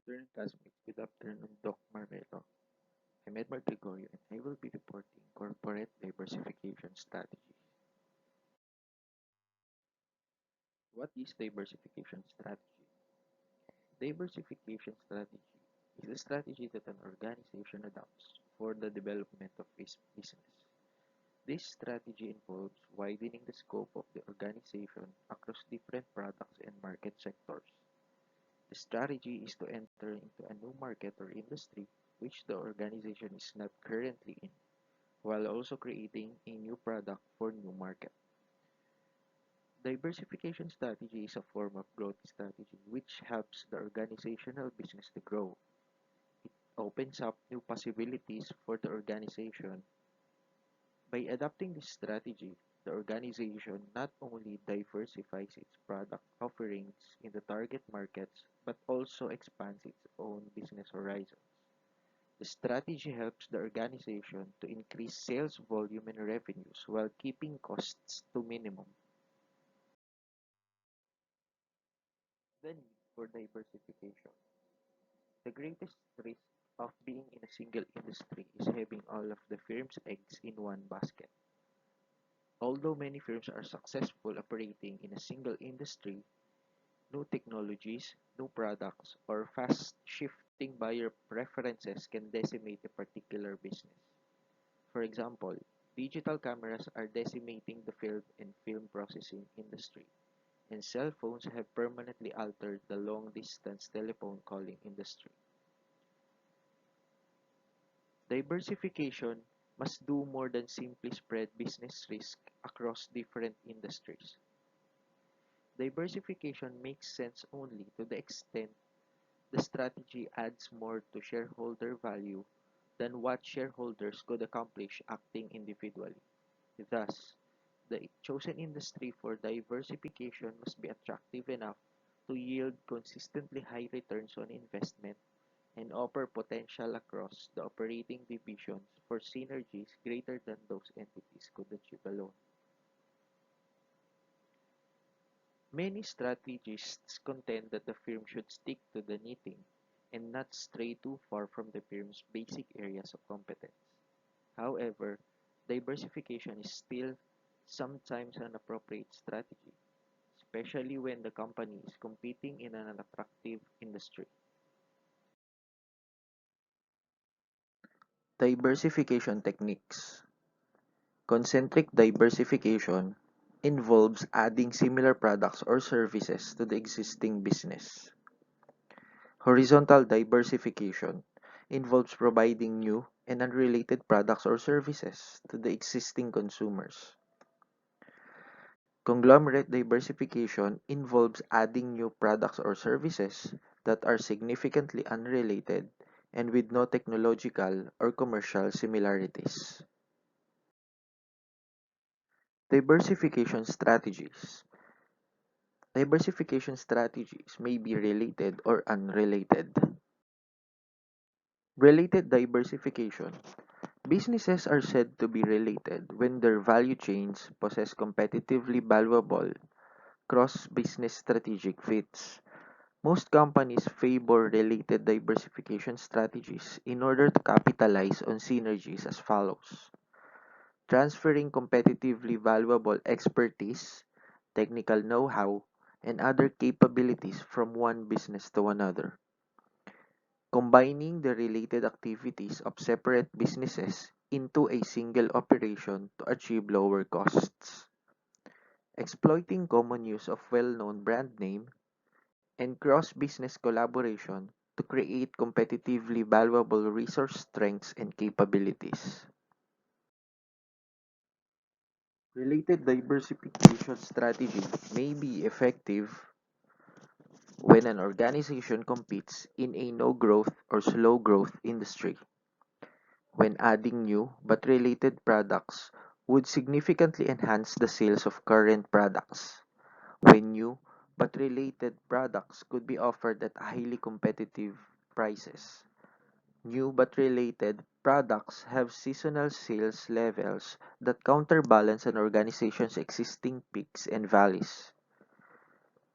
afternoon, classmates. Good afternoon, Doc Marmelo. I'm Edmar Gregorio, and I will be reporting corporate diversification strategy. What is diversification strategy? Diversification strategy is a strategy that an organization adopts for the development of its business. This strategy involves widening the scope of the organization across different products and market sectors. The strategy is to enter into a new market or industry which the organization is not currently in, while also creating a new product for new market. Diversification strategy is a form of growth strategy which helps the organizational business to grow. It opens up new possibilities for the organization. By adopting this strategy, the organization not only diversifies its product offerings in the target markets but also expands its own business horizons. The strategy helps the organization to increase sales volume and revenues while keeping costs to minimum. The need for diversification. The greatest risk of being in a single industry is having all of the firm's eggs in one basket. Although many firms are successful operating in a single industry, new technologies, new products, or fast shifting buyer preferences can decimate a particular business. For example, digital cameras are decimating the film and film processing industry, and cell phones have permanently altered the long distance telephone calling industry. Diversification must do more than simply spread business risk across different industries. Diversification makes sense only to the extent the strategy adds more to shareholder value than what shareholders could accomplish acting individually. Thus, the chosen industry for diversification must be attractive enough to yield consistently high returns on investment and offer potential across the operating divisions for synergies greater than those entities could achieve alone. Many strategists contend that the firm should stick to the knitting and not stray too far from the firm's basic areas of competence. However, diversification is still sometimes an appropriate strategy, especially when the company is competing in an attractive industry. Diversification techniques. Concentric diversification involves adding similar products or services to the existing business. Horizontal diversification involves providing new and unrelated products or services to the existing consumers. Conglomerate diversification involves adding new products or services that are significantly unrelated and with no technological or commercial similarities. Diversification strategies. Diversification strategies may be related or unrelated. Related diversification. Businesses are said to be related when their value chains possess competitively valuable cross-business strategic fits. Most companies favor related diversification strategies in order to capitalize on synergies as follows: transferring competitively valuable expertise, technical know-how, and other capabilities from one business to another. Combining the related activities of separate businesses into a single operation to achieve lower costs. Exploiting common use of well-known brand name and cross-business collaboration to create competitively valuable resource strengths and capabilities. Related diversification strategy may be effective when an organization competes in a no-growth or slow-growth industry, when adding new but related products would significantly enhance the sales of current products, when new but related products could be offered at highly competitive prices. New but related products have seasonal sales levels that counterbalance an organization's existing peaks and valleys.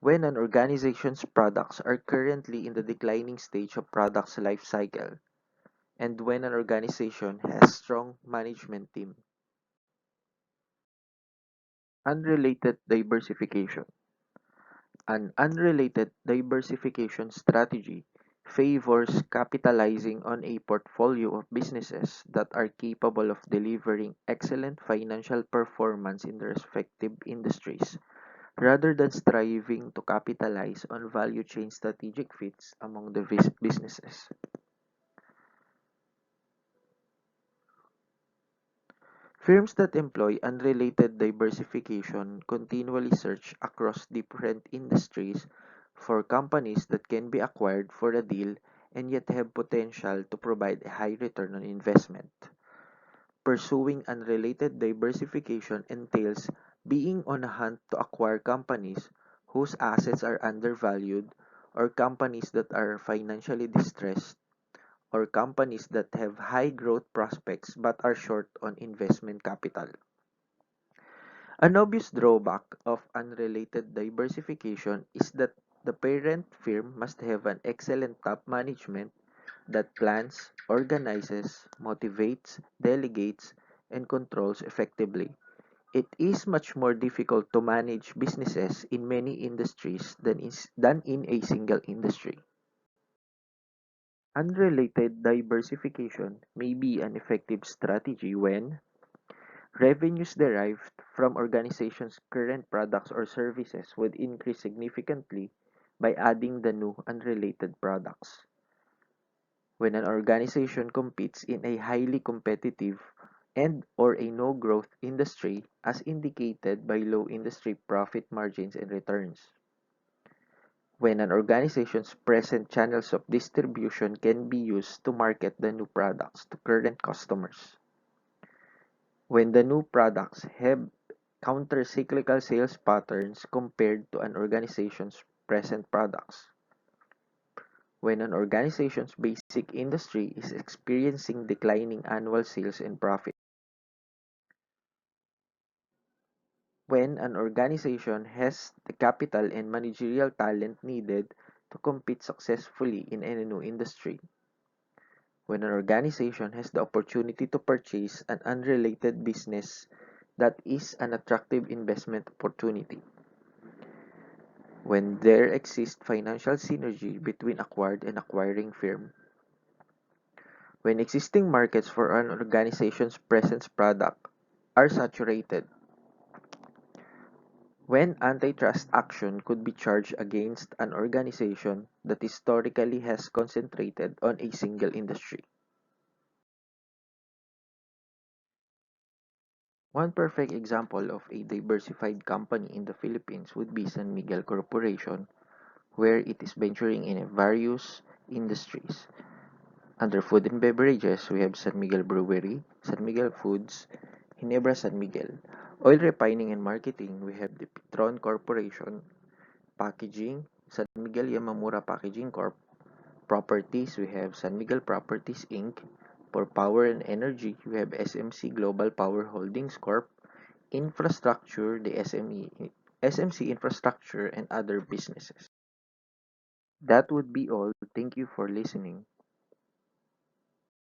When an organization's products are currently in the declining stage of product's life cycle, and when an organization has strong management team. Unrelated diversification. An unrelated diversification strategy favors capitalizing on a portfolio of businesses that are capable of delivering excellent financial performance in their respective industries, rather than striving to capitalize on value chain strategic fits among the businesses. Firms that employ unrelated diversification continually search across different industries for companies that can be acquired for a deal and yet have potential to provide a high return on investment. Pursuing unrelated diversification entails being on a hunt to acquire companies whose assets are undervalued, or companies that are financially distressed, or companies that have high growth prospects but are short on investment capital. An obvious drawback of unrelated diversification is that the parent firm must have an excellent top management that plans, organizes, motivates, delegates, and controls effectively. It is much more difficult to manage businesses in many industries than in a single industry. Unrelated diversification may be an effective strategy when revenues derived from organizations' current products or services would increase significantly by adding the new unrelated products. When an organization competes in a highly competitive and or a no-growth industry as indicated by low industry profit margins and returns. When an organization's present channels of distribution can be used to market the new products to current customers. When the new products have counter-cyclical sales patterns compared to an organization's present products. When an organization's basic industry is experiencing declining annual sales and profit. When an organization has the capital and managerial talent needed to compete successfully in any new industry. When an organization has the opportunity to purchase an unrelated business that is an attractive investment opportunity. When there exists financial synergy between acquired and acquiring firm. When existing markets for an organization's present product are saturated. When antitrust action could be charged against an organization that historically has concentrated on a single industry. One perfect example of a diversified company in the Philippines would be San Miguel Corporation, where it is venturing in various industries. Under food and beverages, we have San Miguel Brewery, San Miguel Foods, Ginebra San Miguel. Oil refining and marketing, we have the Petron Corporation. Packaging, San Miguel Yamamura Packaging Corp. Properties, we have San Miguel Properties Inc. For power and energy, we have SMC Global Power Holdings Corp. Infrastructure, the SMC Infrastructure, and other businesses. That would be all. Thank you for listening.